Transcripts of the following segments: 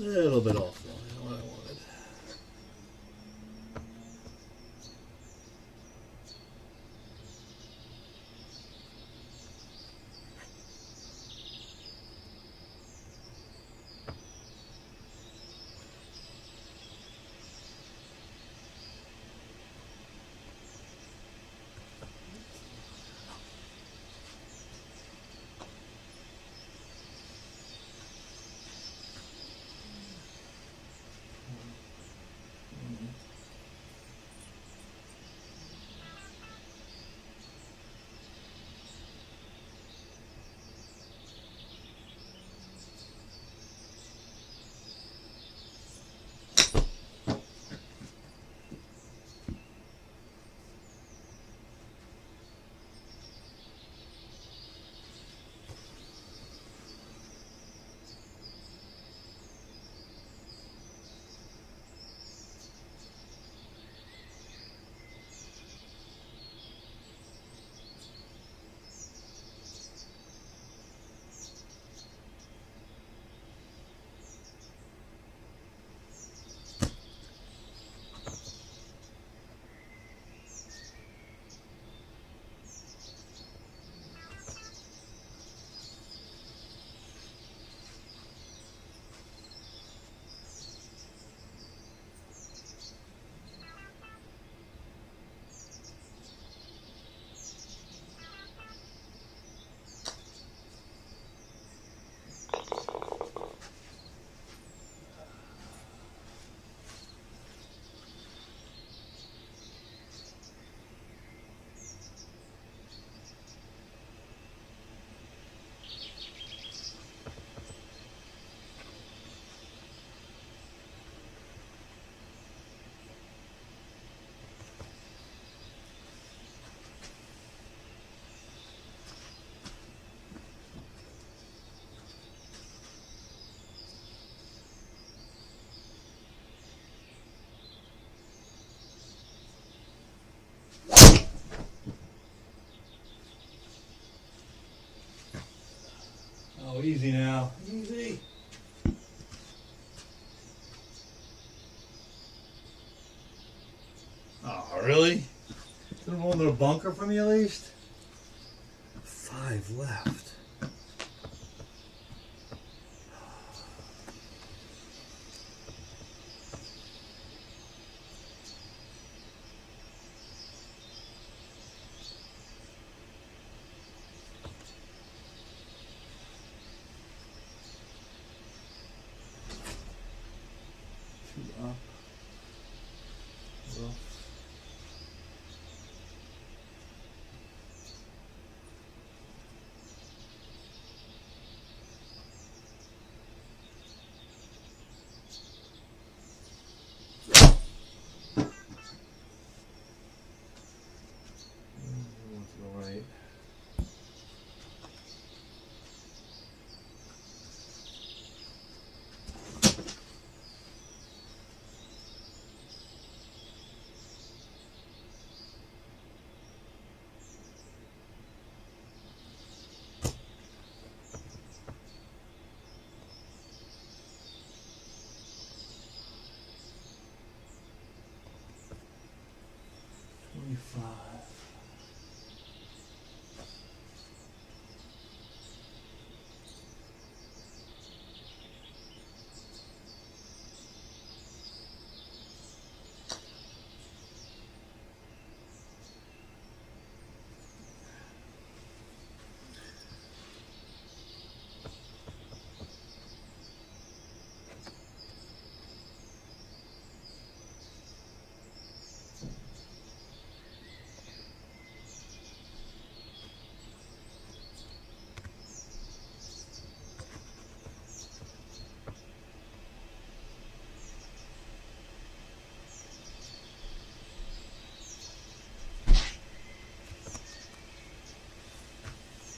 little bit offline what I wanted. Oh, easy now. Easy. Oh, really? Didn't roll into a bunker for me at least? 5 left. Up. Rough. To the right.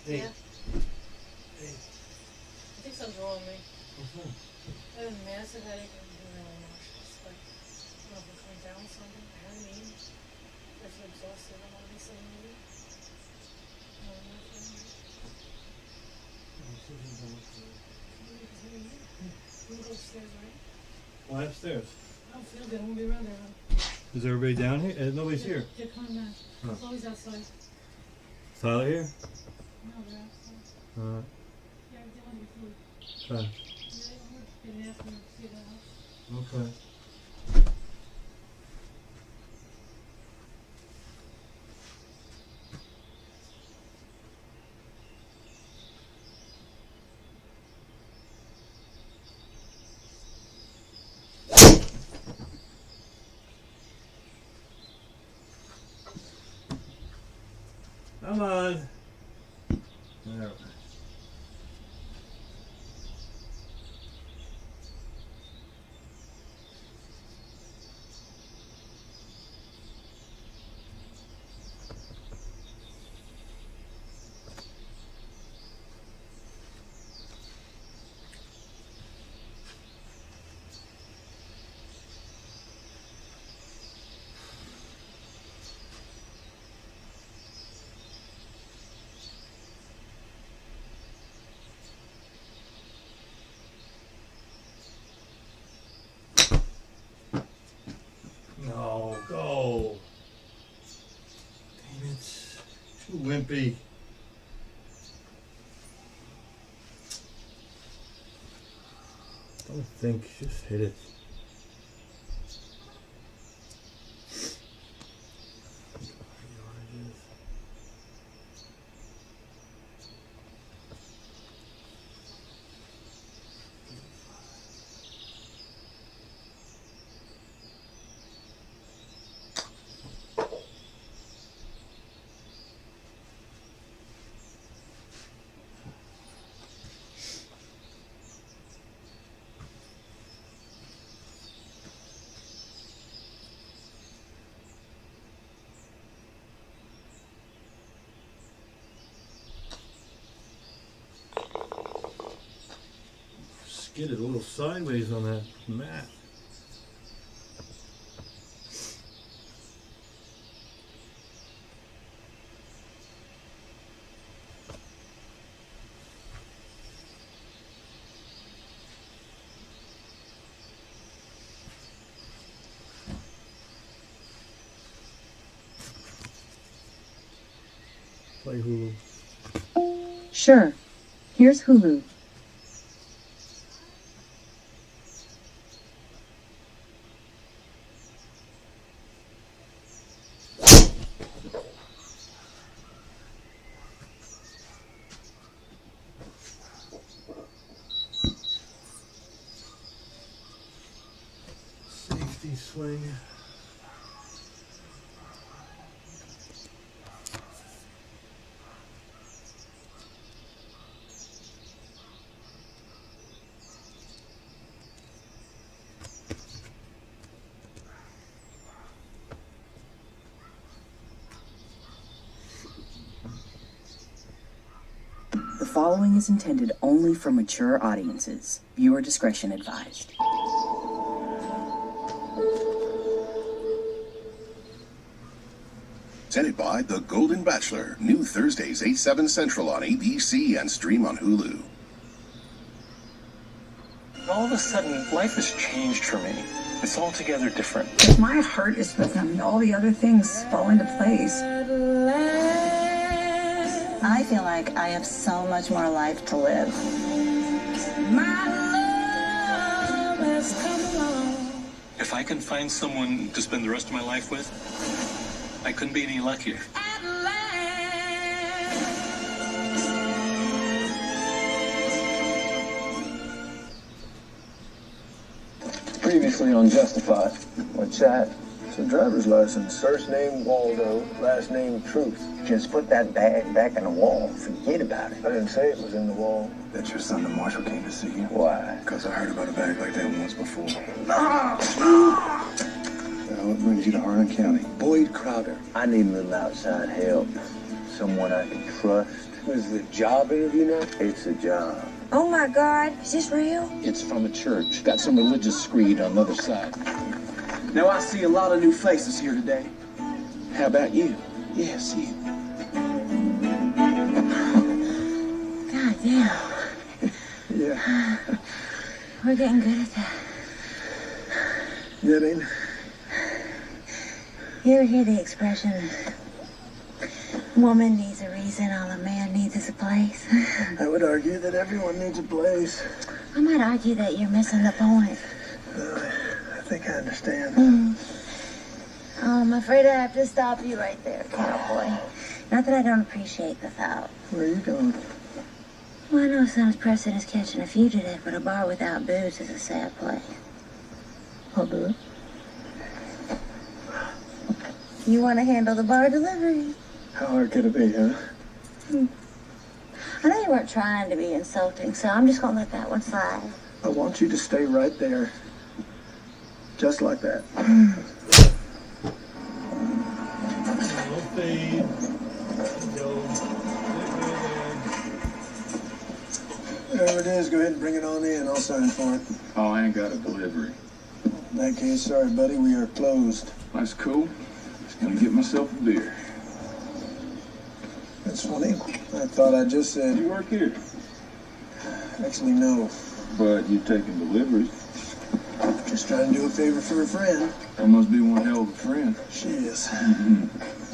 Hey. Yeah. Hey. I think something's wrong with me. What's wrong? I have a massive headache and I'm really nauseous. Like, I don't know if I'm coming down with something. I haven't eaten. I feel exhausted. I want to be so movie. I don't know if I'm Oh, something's wrong with you. maybe because I'm in here. I'm going to go to sleep. upstairs, right? Why upstairs? I don't feel good. I won't be around there. Is everybody down here? Nobody's here. They're coming back. Huh. Chloe's outside. Is Tyler here? No, they're outside. Alright. Yeah, they want your food. Okay. Yeah, I'm gonna ask them to see the house. Okay. Come on. There. No, go. Damn it. Too wimpy. Don't think, just hit it. Skidded a little sideways on that mat. Play Hulu. Sure. Here's Hulu. Safety swing. The following is intended only for mature audiences. Viewer discretion advised. Presented by The Golden Bachelor. New Thursdays, 8/7 Central on ABC and stream on Hulu. All of a sudden, life has changed for me. It's altogether different. If my heart is with him, all the other things fall into place. I feel like I have so much more life to live. If I can find someone to spend the rest of my life with, I couldn't be any luckier. Previously on Justified. What's that? It's a driver's license. First name Waldo, last name Truth. Just put that bag back in the wall. Forget about it. I didn't say it was in the wall. That's your son, the marshal, came to see you. Why? Because I heard about a bag like that once before. Now, what brings you to Harlan County? Boyd Crowder. I need a little outside help. Someone I can trust. Is the job interview now? It's a job. Oh my God, is this real? It's from a church. Got some religious screed on the other side. Now I see a lot of new faces here today. How about you? Yes, you. God damn. Yeah. We're getting good at that. Getting? You ever hear the expression, woman needs a reason, all a man needs is a place? I would argue that everyone needs a place. I might argue that you're missing the point. I think I understand. Oh, I'm afraid I have to stop you right there, cowboy. Not that I don't appreciate the thought. Where are you going? Well, I know it sounds pressing as catching a fugitive, but a bar without booze is a sad place. I'll do it. You want to handle the bar delivery? How hard could it be, huh? I know you weren't trying to be insulting, so I'm just going to let that one slide. I want you to stay right there. Just like that. No fade. Go. Whatever it is, go ahead and bring it on in. I'll sign for it. Oh, I ain't got a delivery. In that case, sorry, buddy, we are closed. That's cool. Just gonna get myself a beer. That's funny. I thought I just said... You work here? Actually, no. But you taking deliveries? Just trying to do a favor for a friend. I must be one hell of a friend. She is.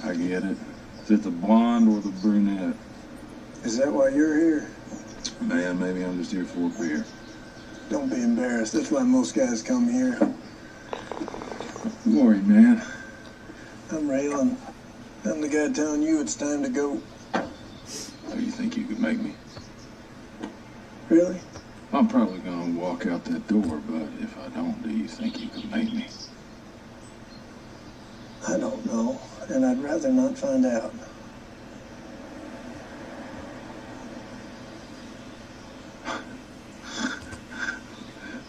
I get it. Is it the blonde or the brunette? Is that why you're here? Man, maybe I'm just here for a beer. Don't be embarrassed. That's why most guys come here. Don't worry, man. I'm Raylan. I'm the guy telling you it's time to go. So you think you could make me? Really? I'm probably gonna walk out that door, but if I don't, do you think you could make me? I don't know, and I'd rather not find out.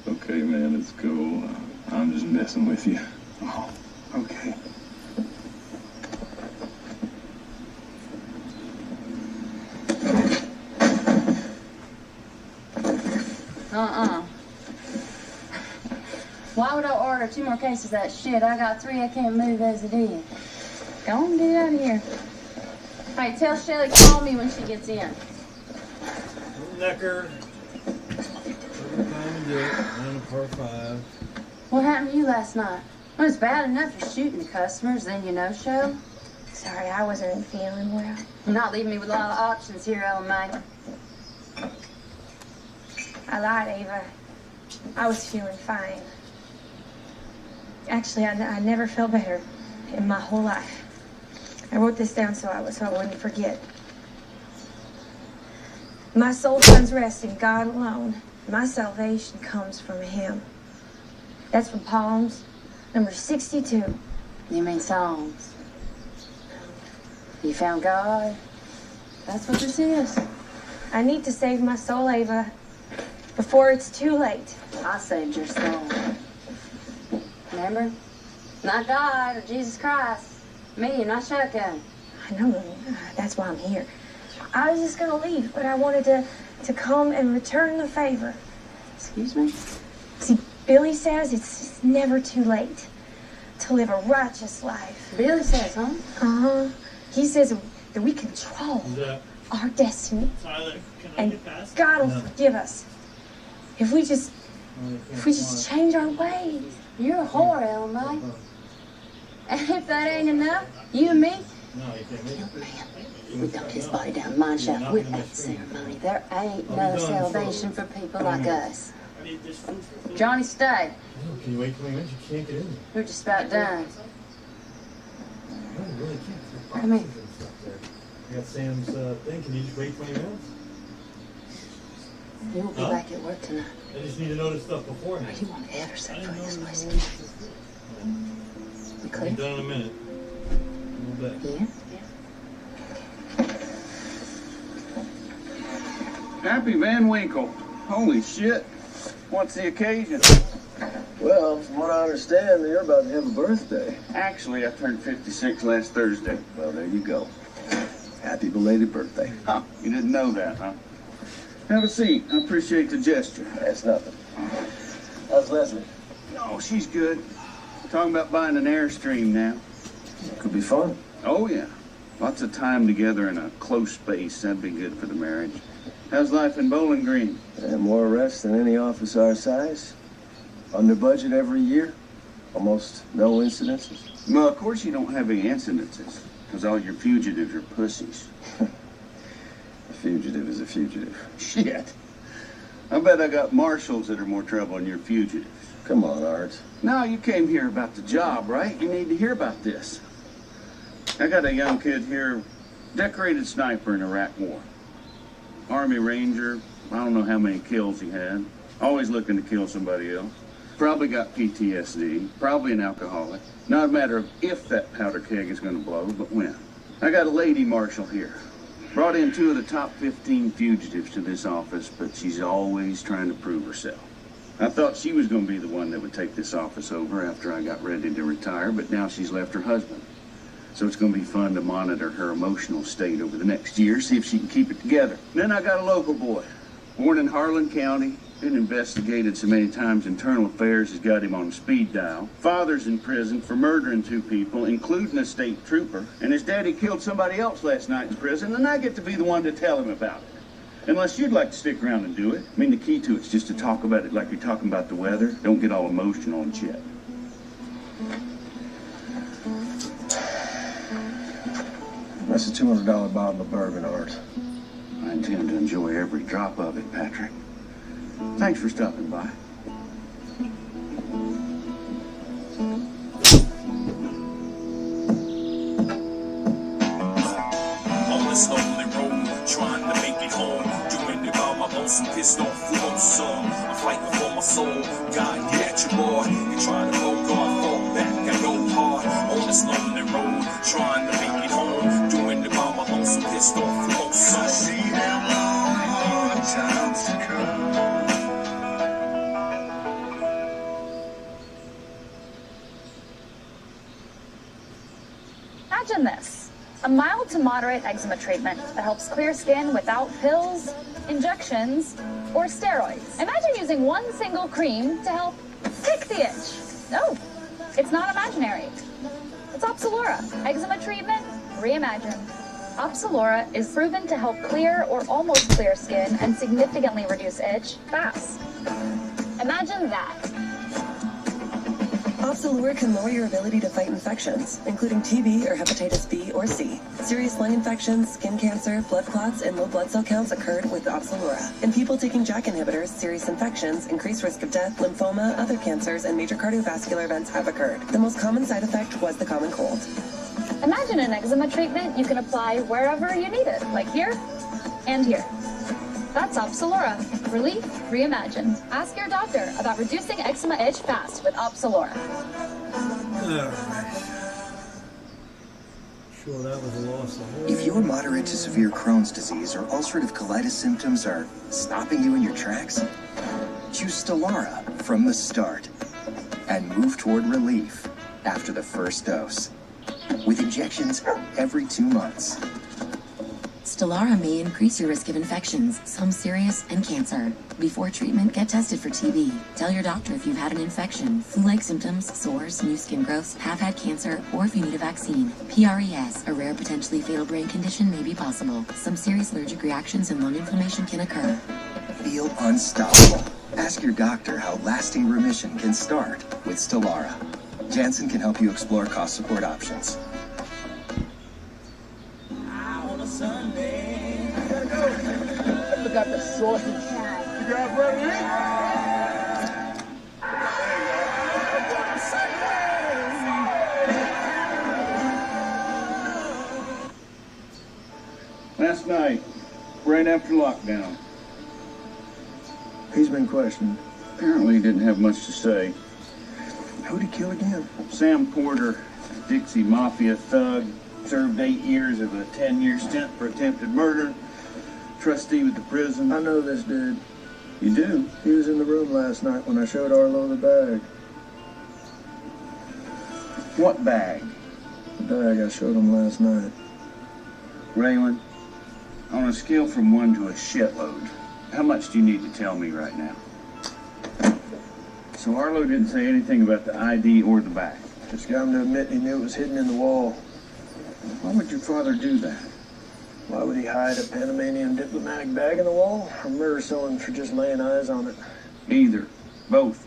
Okay, man, it's cool. I'm just messing with you. Oh, okay. Why would I order 2 more cases of that shit? I got 3 I can't move as it is. Go on, get out of here. Hey, tell Shelly call me when she gets in. Necker. Perfect time to do it. On a par 5. What happened to you last night? It was bad enough you're shooting the customers, then you no-show. Sorry, I wasn't feeling well. You're not leaving me with a lot of options here, LMA. I lied, Ava. I was feeling fine. Actually, I never felt better in my whole life. I wrote this down so I wouldn't forget. My soul finds rest in God alone. My salvation comes from Him. That's from Psalms, number 62. You mean Psalms? You found God? That's what this is. I need to save my soul, Ava, before it's too late. I saved your soul. Remember? Not God or Jesus Christ. Me, not Shotgun. I know. That's why I'm here. I was just gonna leave, but I wanted to come and return the favor. Excuse me? See, Billy says it's never too late to live a righteous life. Billy says, huh? Uh-huh. He says that we control our destiny. Tyler, and God will forgive us if we just change our ways. You're a whore, LMA. And if that ain't enough, you and me, we dumped his body down the mine shaft without ceremony. There ain't no salvation for people like us. Johnny, stay. Can you wait 20 minutes? You can't get in there. We're just about done. No, you really can't. Come in. I got Sam's thing. Can you just wait 20 minutes? You won't be back at work tonight. I just need to know this stuff beforehand. You won't ever set foot in this place again. We I'll clear? be done in a minute. A little bit. Yeah? Happy Van Winkle. Holy shit. What's the occasion? Well, from what I understand, you're about to have a birthday. Actually, I turned 56 last Thursday. Well, there you go. Happy belated birthday. Huh, you didn't know that, huh? Have a seat. I appreciate the gesture. That's nothing. How's Leslie? Oh, she's good. Talking about buying an Airstream now. Could be fun. Oh, yeah. Lots of time together in a close space. That'd be good for the marriage. How's life in Bowling Green? More arrests than any office our size. Under budget every year. Almost no incidences. Well, of course you don't have any incidences, because all your fugitives are pussies. A fugitive is a fugitive. Shit. I bet I got marshals that are more trouble than your fugitives. Come on, Art. No, you came here about the job, right? You need to hear about this. I got a young kid here, decorated sniper in Iraq War. Army Ranger, I don't know how many kills he had. Always looking to kill somebody else. Probably got PTSD, probably an alcoholic. Not a matter of if that powder keg is going to blow, but when. I got a lady marshal here. Brought in 2 of the top 15 fugitives to this office, but she's always trying to prove herself. I thought she was going to be the one that would take this office over after I got ready to retire, but now she's left her husband. So it's going to be fun to monitor her emotional state over the next year, see if she can keep it together. Then I got a local boy, born in Harlan County, been investigated so many times internal affairs has got him on speed dial. Father's in prison for murdering 2 people, including a state trooper, and his daddy killed somebody else last night in prison, and I get to be the one to tell him about it. Unless you'd like to stick around and do it. I mean, the key to it's just to talk about it like you're talking about the weather. Don't get all emotional and shit. That's a $200 bottle of bourbon, Art. I intend to enjoy every drop of it, Patrick. Thanks for stopping by. On this lonely road, trying to make it home. Doing it by my lonesome, pissed off with no son. I'm fighting for my soul. God, get your boy. You're trying to go God, fall back. I go hard on this lonely road, trying to make it home. Doing it by my lonesome, pissed off with no son. I see them long, hard times to come. Imagine this, a mild to moderate eczema treatment that helps clear skin without pills, injections, or steroids. Imagine using one single cream to help kick the itch. No, it's not imaginary. It's Opzelura, eczema treatment reimagined. Opzelura is proven to help clear or almost clear skin and significantly reduce itch fast. Imagine that. Opzelura can lower your ability to fight infections, including TB or hepatitis B or C. Serious lung infections, skin cancer, blood clots, and low blood cell counts occurred with Opzelura. In people taking JAK inhibitors, serious infections, increased risk of death, lymphoma, other cancers, and major cardiovascular events have occurred. The most common side effect was the common cold. Imagine an eczema treatment you can apply wherever you need it, like here and here. That's Opzelura. Relief reimagined. Ask your doctor about reducing eczema itch fast with Opzelura. Alright. Sure, that was a loss of war. If your moderate to severe Crohn's disease or ulcerative colitis symptoms are stopping you in your tracks, choose Stelara from the start and move toward relief after the first dose. With injections every 2 months. Stelara may increase your risk of infections, some serious, and cancer. Before treatment, get tested for TB. Tell your doctor if you've had an infection, flu-like symptoms, sores, new skin growths, have had cancer, or if you need a vaccine. PRES, a rare potentially fatal brain condition, may be possible. Some serious allergic reactions and lung inflammation can occur. Feel unstoppable. Ask your doctor how lasting remission can start with Stelara. Janssen can help you explore cost support options. Sunday. I gotta go. I forgot the sausage. You guys ready to eat? Last night, right after lockdown. He's been questioned. Apparently he didn't have much to say. Who'd he kill again? Sam Porter, Dixie Mafia thug. Served 8 years of a 10-year stint for attempted murder. Trustee with the prison. I know this dude. You do? He was in the room last night when I showed Arlo the bag. What bag? The bag I showed him last night. Raylan, on a scale from 1 to a shitload, how much do you need to tell me right now? So Arlo didn't say anything about the ID or the bag? Just got him to admit he knew it was hidden in the wall. Why would your father do that? Why would he hide a Panamanian diplomatic bag in the wall or murder someone for just laying eyes on it? Either. Both.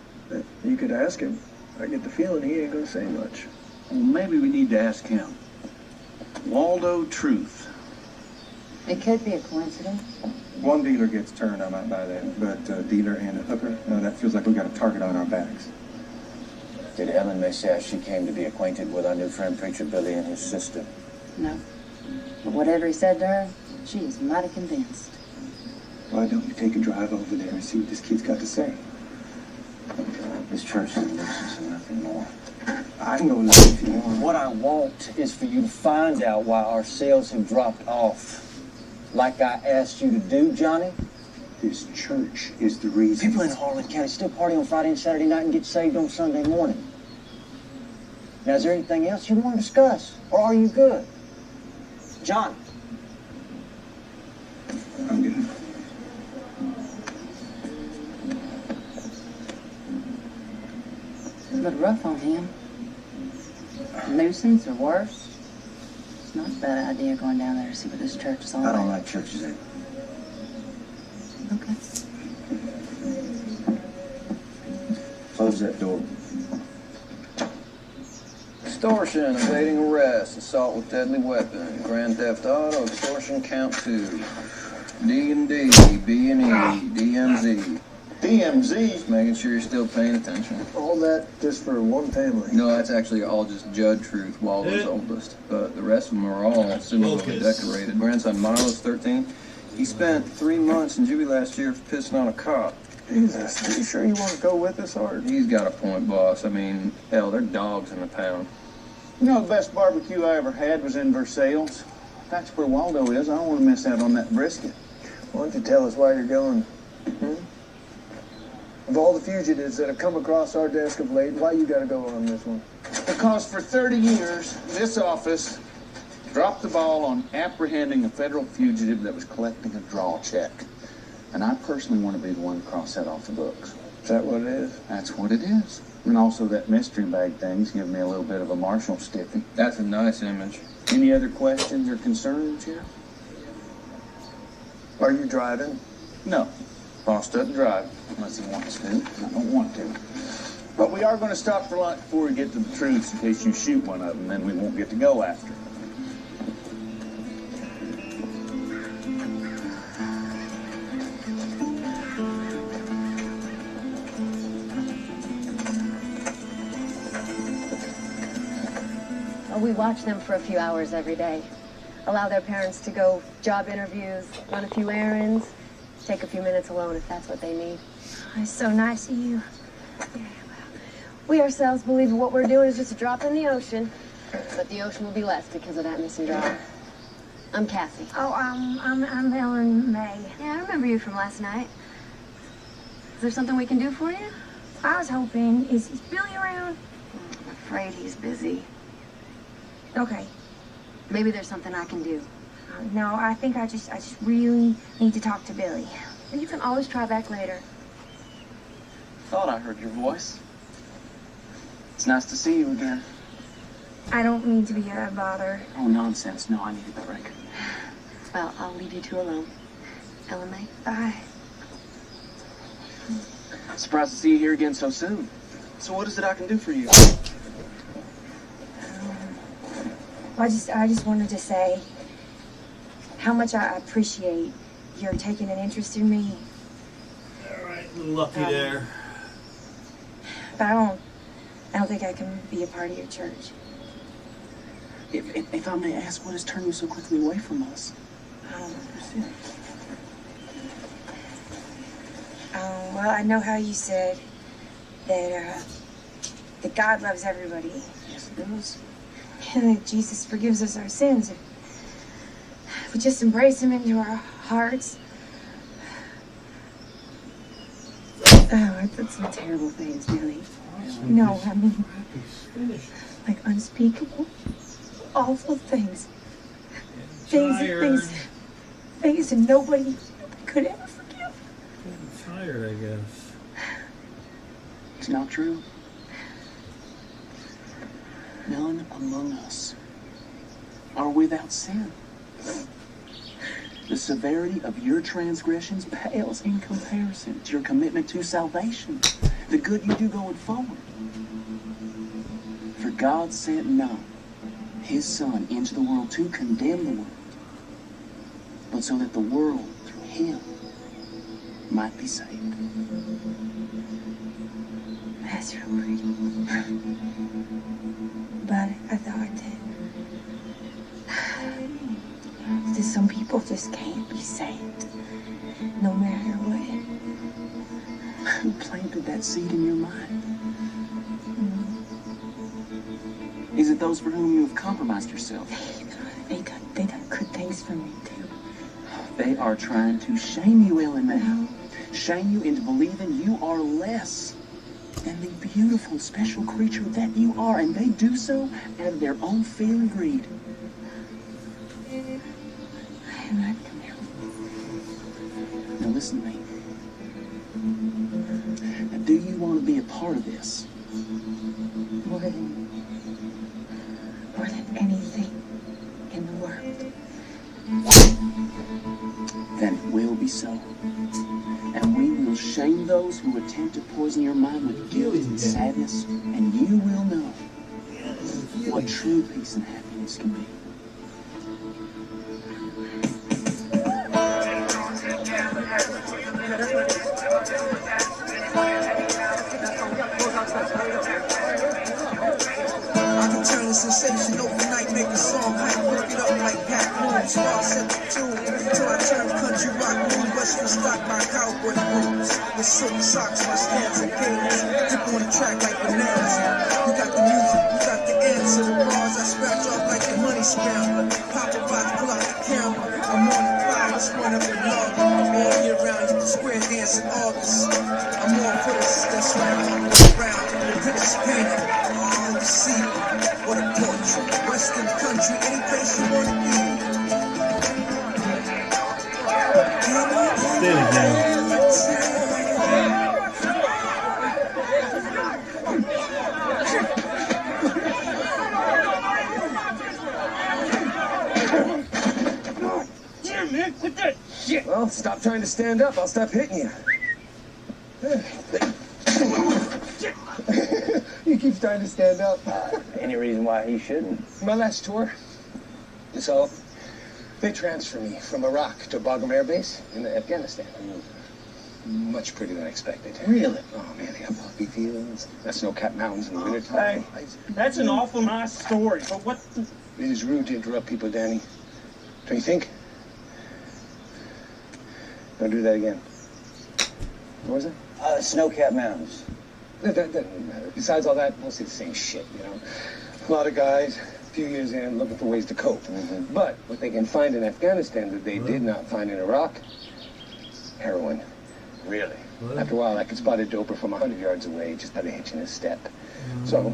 You could ask him. I get the feeling he ain't gonna say much. Well, maybe we need to ask him. Waldo Truth. It could be a coincidence. One dealer gets turned, I might buy that. But a dealer and a hooker, no, that feels like we got a target on our backs. Did Ellen say she came to be acquainted with our new friend Preacher Billy and his sister? No. But whatever he said to her, she is mighty convinced. Why don't you take a drive over there and see what this kid's got to say? This church is a nuisance and nothing more. I can go look if you want. What I want is for you to find out why our sales have dropped off. Like I asked you to do, Johnny. This church is the reason. People in Harlan County still party on Friday and Saturday night and get saved on Sunday morning. Now, is there anything else you want to discuss? Or are you good? Johnny. I'm good. But rough on him. Nuisance or worse. It's not a bad idea going down there to see what this church is all about. I don't like churches either. Okay. Close that door. Extortion, evading arrest, assault with deadly weapon, grand theft auto, extortion count 2, D&D, B&E, DMZ. DMZ? Making sure you're still paying attention. All that just for one family. No, that's actually all just Judd Truth, Waldo's oldest. But the rest of them are all similarly decorated. Grandson Milo's 13. He spent 3 months in juvie last year for pissing on a cop. Jesus, are you sure you want to go with us, Art? He's got a point, boss. I mean, hell, they're dogs in the pound. You know, the best barbecue I ever had was in Versailles. That's where Waldo is. I don't want to miss out on that brisket. Why don't you tell us why you're going? Of all the fugitives that have come across our desk of late, why you gotta go on this one? Because for 30 years, this office dropped the ball on apprehending a federal fugitive that was collecting a draw check. And I personally want to be the one to cross that off the books. Is that what it is? That's what it is. And also that mystery bag thing's giving me a little bit of a Marshall stiffy. That's a nice image. Any other questions or concerns here? Are you driving? No. Boss doesn't drive unless he wants to. I don't want to. But we are going to stop for lunch before we get to the truths in case you shoot one of them, then we won't get to go after. We watch them for a few hours every day. Allow their parents to go job interviews, run a few errands, take a few minutes alone if that's what they need. It's so nice of you. We ourselves believe what we're doing is just a drop in the ocean, but the ocean will be less because of that missing drop. I'm Cassie. Oh, I'm Ellen May. Yeah, I remember you from last night. Is there something we can do for you? I was hoping, is Billy around? I'm afraid he's busy. Okay. Maybe there's something I can do. No, I think I just really need to talk to Billy. And you can always try back later. Thought I heard your voice. It's nice to see you again. I don't mean to be a bother. Oh, nonsense. No, I needed the break. Well, I'll leave you two alone. Ellen May. Bye. Surprised to see you here again so soon. So what is it I can do for you? I just wanted to say how much I appreciate your taking an interest in me. All right, a little lucky there. But I don't think I can be a part of your church. If I may ask, what has turned you so quickly away from us? Well, I know how you said that God loves everybody. Yes, it does. And that Jesus forgives us our sins if we just embrace him into our hearts. Oh, I did some terrible things, Billy. No, I mean, like unspeakable, awful things. Things that nobody could ever forgive. I'm tired, I guess. It's not true. None among us are without sin. The severity of your transgressions pales in comparison to your commitment to salvation, the good you do going forward. For God sent not his Son into the world to condemn the world, but so that the world through him might be saved. That's real pretty. But I thought that some people just can't be saved, no matter what. Who planted that seed in your mind? Is it those for whom you have compromised yourself? They got good things for me, too. They are trying to shame you, Ellen May. Shame you into believing you are less than the beautiful, special creature that you are. And they do so out of their own fear and greed. Now listen to me. Now, do you want to be a part of this? More than anything in the world. Then it will be so. And we will shame those who attempt to poison your mind with guilt and sadness, and you will know what true peace and happiness can be. I can turn a sensation overnight, make a song hype, work it up like Pat Moon, spark set the tune, till I turn country rock, moon, Western stock by cowboy boots, with silk socks, my stance and canes, dip on the track like bananas. We got the music, we got the answer, the bars I scratch off like the money scrambler, pop a box, pull out the camera, I'm on the cloud, just run up and log, all year round, you can square dance in August, I'm on for this, that's right, I'm around, the British painter, all the sea. What a portrait, Western country, any place you wanna be. Say it again. Damn, man, quit that shit. Well, stop trying to stand up. I'll stop hitting you. He keeps trying to stand up. Any reason why he shouldn't? My last tour, so they transferred me from Iraq to Bagram Air Base in Afghanistan. Much prettier than I expected. Really? Oh man, they have poppy fields. That's snow-capped mountains in the wintertime. Hey, that's an awful nice story, but what the... It is rude to interrupt people, Danny. Don't you think? Don't do that again. What was it? Snow-capped mountains. That doesn't matter. Besides all that, mostly the same shit, you know. A lot of guys, a few years in, looking for ways to cope. But what they can find in Afghanistan that they did not find in Iraq, heroin. Really? After a while, I could spot a doper from 100 yards away just by the hitch in his step. So,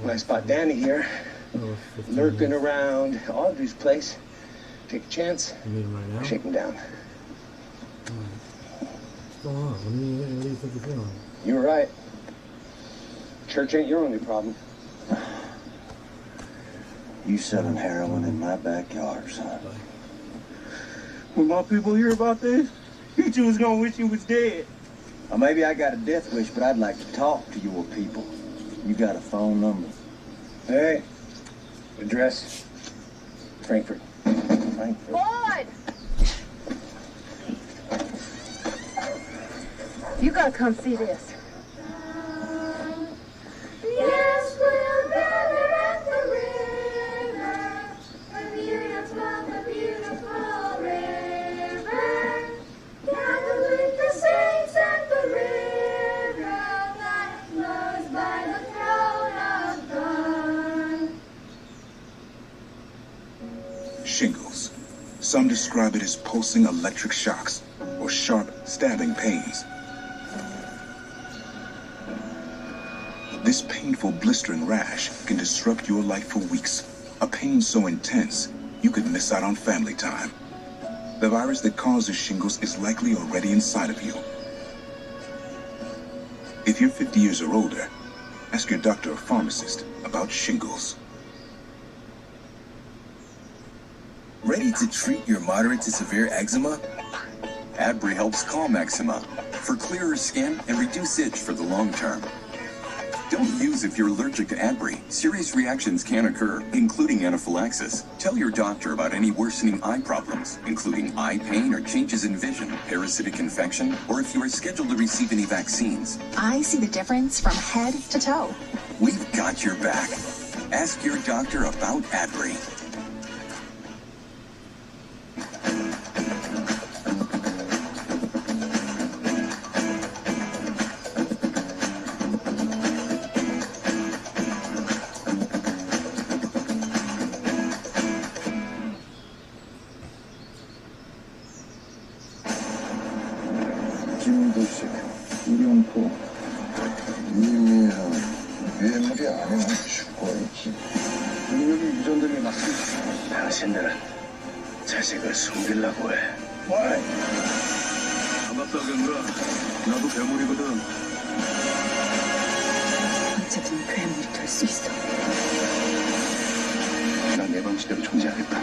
when I spot Danny here, lurking around Audrey's place, take a chance, shake him down. What's going on? What do you think you're feeling? You were right. Church ain't your only problem. You selling heroin in my backyard, son. When my people hear about this, you two is gonna wish you was dead. Well, maybe I got a death wish, but I'd like to talk to your people. You got a phone number? Hey, address, Frankfurt. Frankfurt. Boyd! You gotta come see this. Yes, we'll gather at the river, the beautiful river, gather with the saints at the river that flows by the throne of God. Shingles. Some describe it as pulsing electric shocks or sharp stabbing pains. This painful blistering rash can disrupt your life for weeks. A pain so intense, you could miss out on family time. The virus that causes shingles is likely already inside of you. If you're 50 years or older, ask your doctor or pharmacist about shingles. Ready to treat your moderate to severe eczema? Adbry helps calm eczema for clearer skin and reduce itch for the long term. Don't use if you're allergic to Adbry. Serious reactions can occur, including anaphylaxis. Tell your doctor about any worsening eye problems, including eye pain or changes in vision, parasitic infection, or if you are scheduled to receive any vaccines. I see the difference from head to toe. We've got your back. Ask your doctor about Adbry. 김도식, 우령포, 이미현, 괴물이 아니면 죽어야지. 능력이 유전들이 맞습니다. 당신들은 자식을 숨기려고 해. 왜? 반갑다, 괴물아. 나도 괴물이거든. 언제든 괴물이 될 수 있어. 난 내 방식대로 존재하겠다.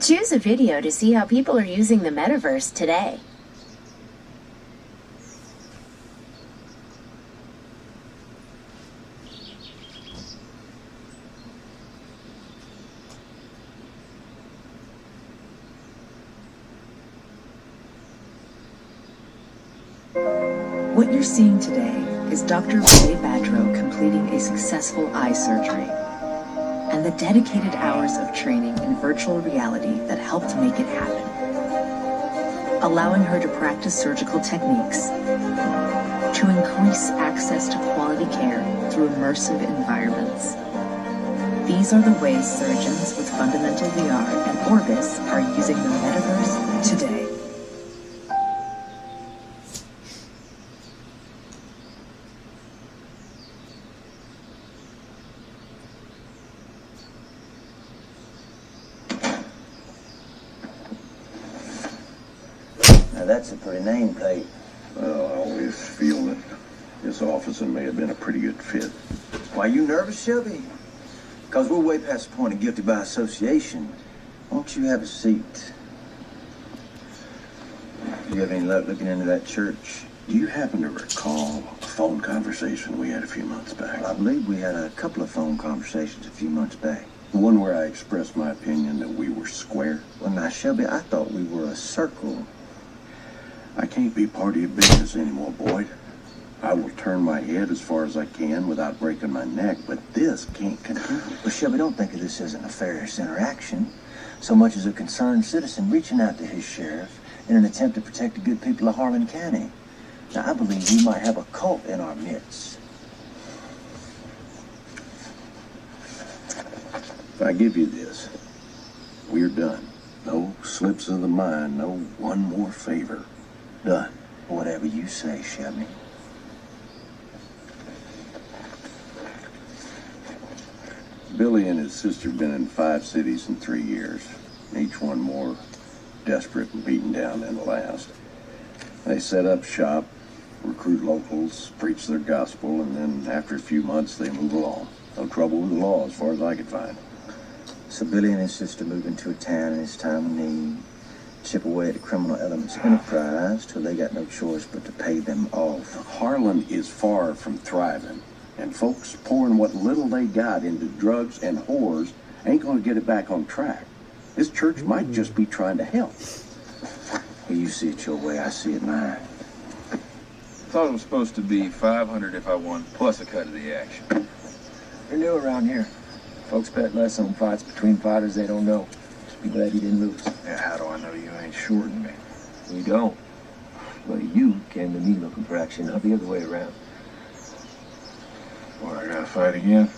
Choose a video to see how people are using the metaverse today. What you're seeing today is Dr. Ray Badrow completing a successful eye surgery and the dedicated hours of training in virtual reality that helped make it happen, allowing her to practice surgical techniques to increase access to quality care through immersive environments. These are the ways surgeons with Fundamental VR and Orbis are using the metaverse today. Now that's a pretty nameplate. Well, I always feel that this officer may have been a pretty good fit. Why, you nervous, Shelby? Because we're way past the point of guilty by association. Won't you have a seat? Do you have any luck looking into that church? Do you happen to recall a phone conversation we had a few months back? Well, I believe we had a couple of phone conversations a few months back. The one where I expressed my opinion that we were square? Well, now, Shelby, I thought we were a circle. I can't be part of your business anymore, Boyd. I will turn my head as far as I can without breaking my neck, but this can't continue. Well, Shelby, don't think of this as a nefarious interaction, so much as a concerned citizen reaching out to his sheriff in an attempt to protect the good people of Harlan County. Now, I believe we might have a cult in our midst. If I give you this, we're done. No slips of the mind, no one more favor. Done. Whatever you say, Shelby. Billy and his sister have been in 5 cities in 3 years, each one more desperate and beaten down than the last. They set up shop, recruit locals, preach their gospel, and then after a few months they move along. No trouble with the law as far as I could find. So Billy and his sister move into a town in his time of need, chip away at the criminal elements of enterprise till they got no choice but to pay them off. Harlan is far from thriving, and folks pouring what little they got into drugs and whores ain't gonna get it back on track. This church might just be trying to help. Well, you see it your way, I see it mine. Thought it was supposed to be 500 if I won, plus a cut of the action. You're new around here. Folks bet less on fights between fighters they don't know. Just be glad you didn't lose. Yeah, how do I know you ain't shorting me? You don't. Well, you came to me looking for action, not the other way around. What, I gotta fight again?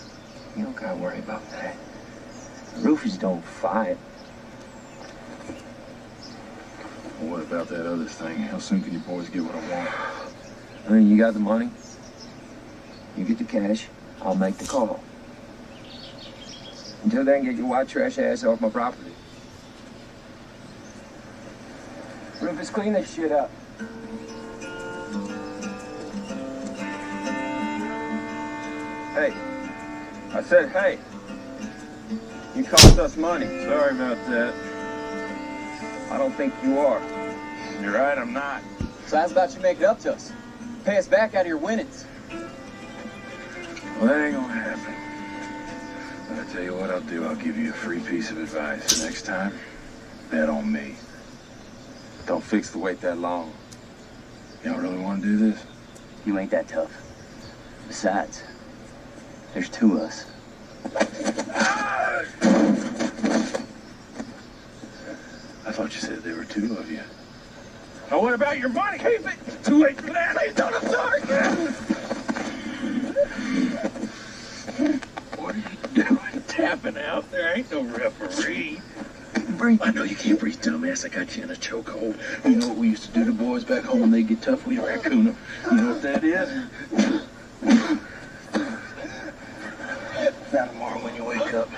You don't gotta worry about that. Roofies don't fight. Well, what about that other thing? How soon can you boys get what I want? I mean, you got the money. You get the cash. I'll make the call. Until then, get your white trash ass off my property. Rufus, clean this shit up. Hey. I said, hey. You cost us money. Sorry about that. I don't think you are. You're right, I'm not. So how's about you make it up to us? Pay us back out of your winnings. Well, that ain't gonna happen. But I tell you what I'll do. I'll give you a free piece of advice. Next time, bet on me. Don't fix the wait that long. Y'all really want to do this? You ain't that tough. Besides, there's two of us. I thought you said there were two of you. Now what about your money? Keep it! Too late for that! I don't start again! What are you doing? Tapping out? There ain't no referee. Breathe. I know you can't breathe, dumbass. I got you in a chokehold. You know what we used to do to boys back home when they get tough? We'd raccoon them. You know what that is? Now tomorrow when you wake up,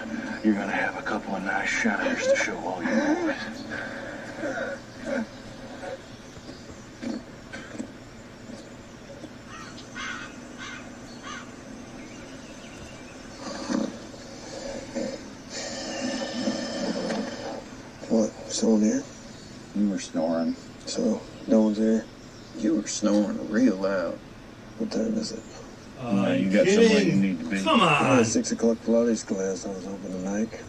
you're gonna have a couple of nice shiners to show all your boys. What? Someone here? You were snoring. So, no one's here? You were snoring real loud. What time is it? You got somewhere you need to be. Come on. 6 o'clock Pilates class. I was hoping to make.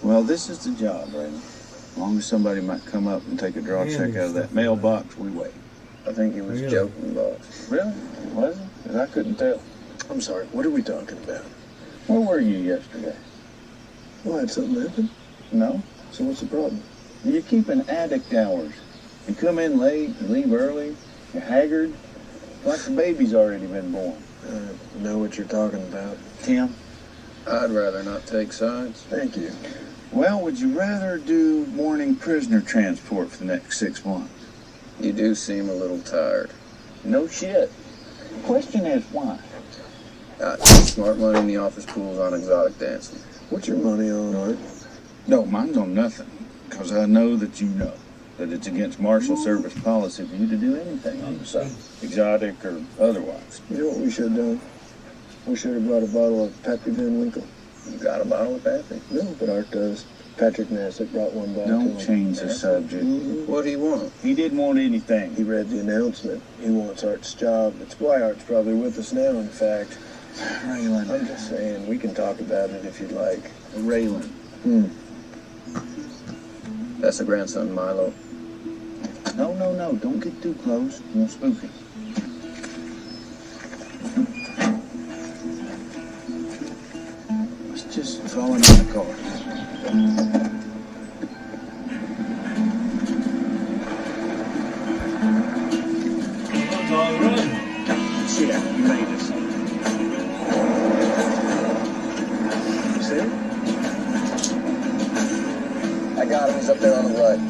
Well, this is the job, Raymond. As long as somebody might come up and take a draw check out of that mailbox, we wait. I think he was joking, boss. Really? Was he? 'Cause I couldn't tell. I'm sorry. What are we talking about? Where were you yesterday? Why, had something happened? No. So what's the problem? You keep an addict hours. You come in late, you leave early, you're haggard, like the baby's already been born. I know what you're talking about. Tim? I'd rather not take sides. Thank you. Well, would you rather do morning prisoner transport for the next 6 months? You do seem a little tired. No shit. Question is why? Smart money in the office pools on exotic dancing. What's your money on, Art? No, mine's on nothing. Because I know that you know that it's against Marshal Service policy for you to do anything on the side, exotic or otherwise. You know what we should have done? We should have brought a bottle of Pappy Van Winkle. You got a bottle of Pappy? No, but Art does. Patrick Nassett brought one back. Don't change the subject. What do you want? He didn't want anything. He read the announcement. He wants Art's job. That's why Art's probably with us now, in fact. Raylan. I'm just saying, we can talk about it if you'd like. Raylan. That's the grandson, Milo. No. Don't get too close. You'll spook him. Let's just throw him in the car. Shit, you made this. See him? I got him. He's up there on the right.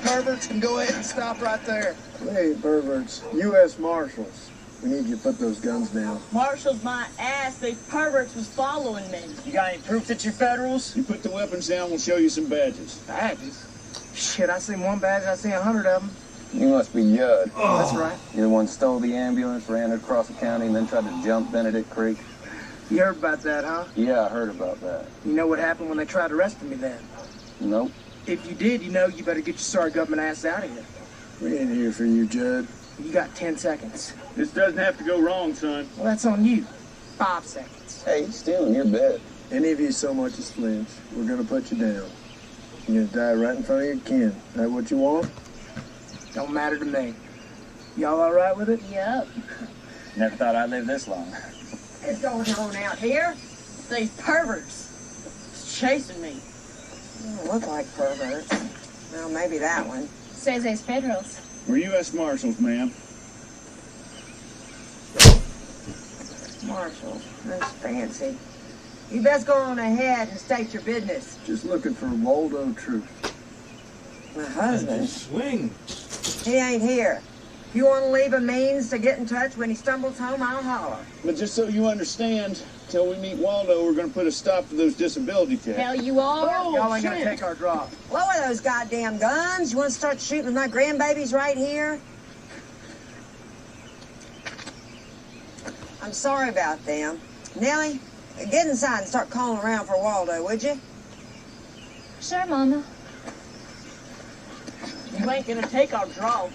Perverts can go ahead and stop right there. Hey, perverts. U.S. Marshals. We need you to put those guns down. Marshals my ass. They perverts was following me. You got any proof that you're Federals? You put the weapons down, we'll show you some badges. Badges? Shit, I seen one badge, I seen 100 of them. You must be Yudd. That's right. You're the one who stole the ambulance, ran it across the county, and then tried to jump Benedict Creek? You heard about that, huh? Yeah, I heard about that. You know what happened when they tried arresting me then? Nope. If you did, you know you better get your sorry government ass out of here. We ain't here for you, Judd. You got 10 seconds. This doesn't have to go wrong, son. Well, that's on you. 5 seconds. Hey, he's stealing your bed. Any of you so much as flinch, we're gonna put you down. You're gonna die right in front of your kin. That what you want? Don't matter to me. Y'all all right with it? Yep. Never thought I'd live this long. What's going on out here? These perverts. It's chasing me. Look like perverts. Well, maybe that one. Says they's Federals. We're U.S. Marshals, ma'am. Marshals. That's fancy. You best go on ahead and state your business. Just looking for Waldo Truth. My husband. Swing. He ain't here. If you want to leave a means to get in touch when he stumbles home, I'll holler. But just so you understand, till we meet Waldo, we're going to put a stop to those disability tests. Hell, you are? Y'all ain't going to take our drop. Lower those goddamn guns. You want to start shooting with my grandbabies right here? I'm sorry about them. Nellie, get inside and start calling around for Waldo, would you? Sure, Mama. You ain't gonna take our draw.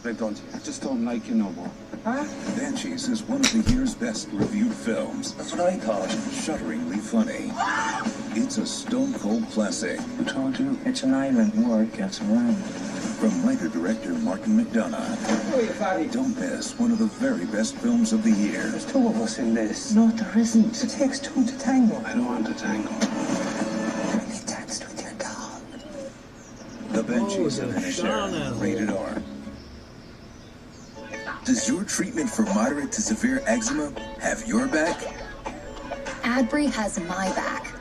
I just don't like you no more. Huh? Banshees is one of the year's best reviewed films. That's what I call it. Shudderingly funny. It's a stone-cold classic. Who told you? It's an island. Word gets around. From writer-director Martin McDonagh. Don't miss one of the very best films of the year. There's two of us in this. No, there isn't. It takes two to tango. I don't want to tango. Really danced with your dog. The Banshees of Inisherin, rated R. Does your treatment for moderate to severe eczema have your back? Adbury has my back.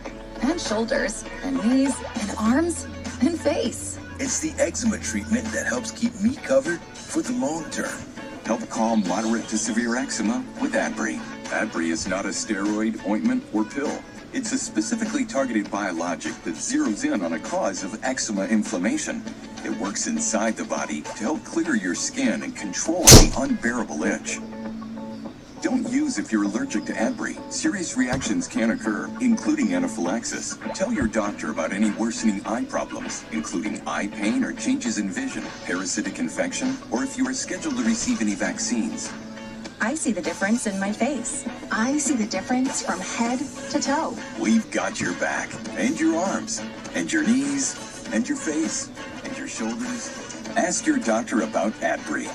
And shoulders, and knees, and arms, and face. It's the eczema treatment that helps keep me covered for the long term. Help calm moderate to severe eczema with Adbury. Adbury is not a steroid, ointment, or pill. It's a specifically targeted biologic that zeroes in on a cause of eczema inflammation. It works inside the body to help clear your skin and control the unbearable itch. Don't use if you're allergic to Adbury. Serious reactions can occur, including anaphylaxis. Tell your doctor about any worsening eye problems, including eye pain or changes in vision, parasitic infection, or if you are scheduled to receive any vaccines. I see the difference in my face. I see the difference from head to toe. We've got your back, and your arms, and your knees, and your face, and your shoulders. Ask your doctor about Adbury.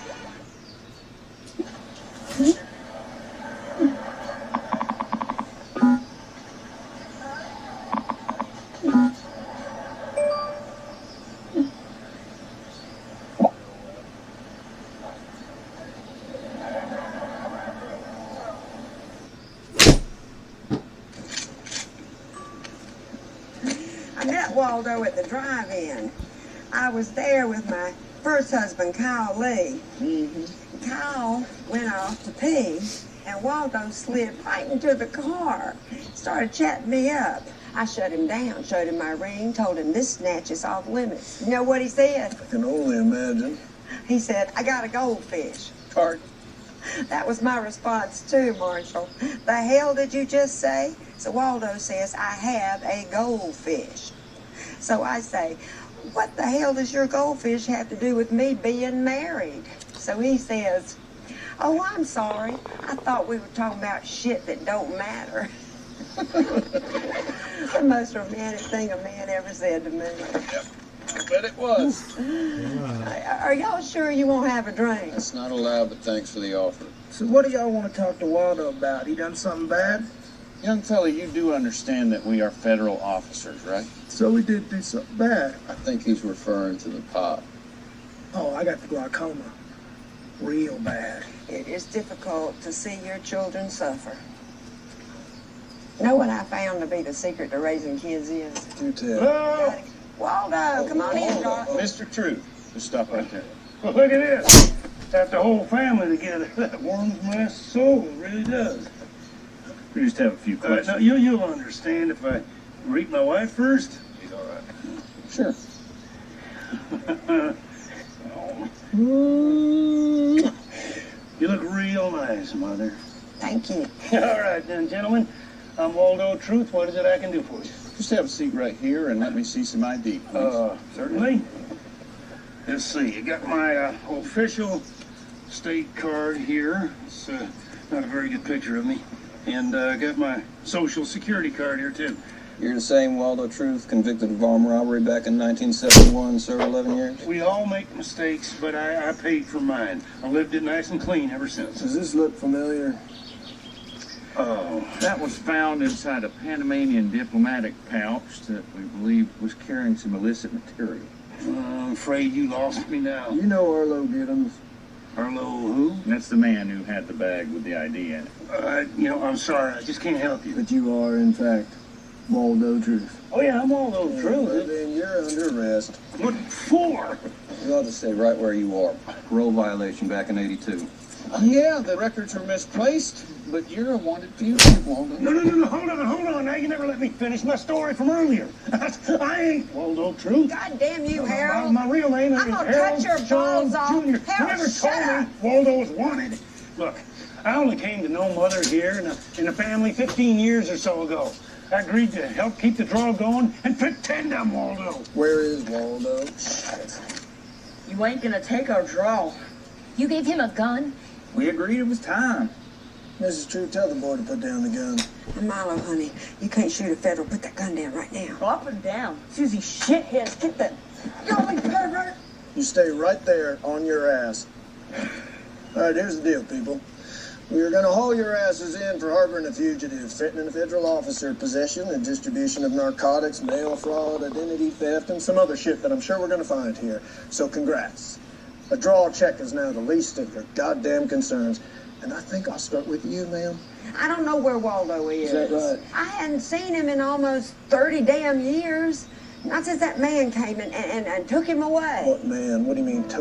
I met Waldo at the drive-in. I was there with my first husband, Kyle Lee. Kyle went off to pee, and Waldo slid right into the car, started chatting me up. I shut him down, showed him my ring, told him this snatch is off limits. You know what he said? I can only imagine. He said, I got a goldfish. Tart. That was my response too, Marshall. The hell did you just say? So Waldo says, I have a goldfish. So I say, what the hell does your goldfish have to do with me being married? So he says, oh, I'm sorry. I thought we were talking about shit that don't matter. The most romantic thing a man ever said to me. Yep. I bet it was. Are y'all sure you won't have a drink? It's not allowed, but thanks for the offer. So what do y'all want to talk to Waldo about? He done something bad? Young fella, you do understand that we are federal officers, right? So we did do something bad. I think he's referring to the pot. Oh, I got the glaucoma. Real bad. It is difficult to see your children suffer. Know what I found to be the secret to raising kids is? Do tell. Waldo, come on in, darling. Mr. Truth, just stop right there. Well, look at this. Got the whole family together. That warms my soul. It really does. We just have a few questions. Now, you'll understand if I greet my wife first. He's all right. Sure. You look real nice, Mother. Thank you. All right, then, gentlemen. I'm Waldo Truth. What is it I can do for you? Just have a seat right here and let me see some ID, please. Certainly. Let's see. You got my official state card here. It's not a very good picture of me. And I got my social security card here, too. You're the same Waldo Truth, convicted of armed robbery back in 1971, served 11 years? We all make mistakes, but I paid for mine. I lived it nice and clean ever since. Does this look familiar? Oh, that was found inside a Panamanian diplomatic pouch that we believe was carrying some illicit material. I'm afraid you lost me now. You know Arlo Giddens. Arlo who? That's the man who had the bag with the ID in it. I'm sorry. I just can't help you. But you are, in fact, Waldo Truth. Oh, yeah, I'm Waldo Truth. Then you're under arrest. What for? You ought to stay right where you are. Parole violation back in '82. Yeah, the records were misplaced, but you're a wanted fugitive, Waldo. No, hold on. Now, you never let me finish my story from earlier. I ain't Waldo Truth. God damn you, Harold. My real name is I'm gonna Harold cut your Sean balls off. Jr. Harold, Never shut told me Waldo was wanted. Look, I only came to know Mother here in a family 15 years or so ago. I agreed to help keep the draw going and pretend I'm Waldo. Where is Waldo? You ain't gonna take our draw. You gave him a gun? We agreed it was time. Mrs. True, tell the boy to put down the gun. Milo, honey, you can't shoot a federal. Put that gun down right now. Drop it down. Susie shitheads, get the golly pervert. You stay right there on your ass. All right, here's the deal, people. We are going to haul your asses in for harboring a fugitive, threatening a federal officer, possession and distribution of narcotics, mail fraud, identity theft, and some other shit that I'm sure we're going to find here. So congrats. A draw check is now the least of your goddamn concerns. And I think I'll start with you, ma'am. I don't know where Waldo is. Is that right? I hadn't seen him in almost 30 damn years. Not since that man came and took him away. What man? What do you mean took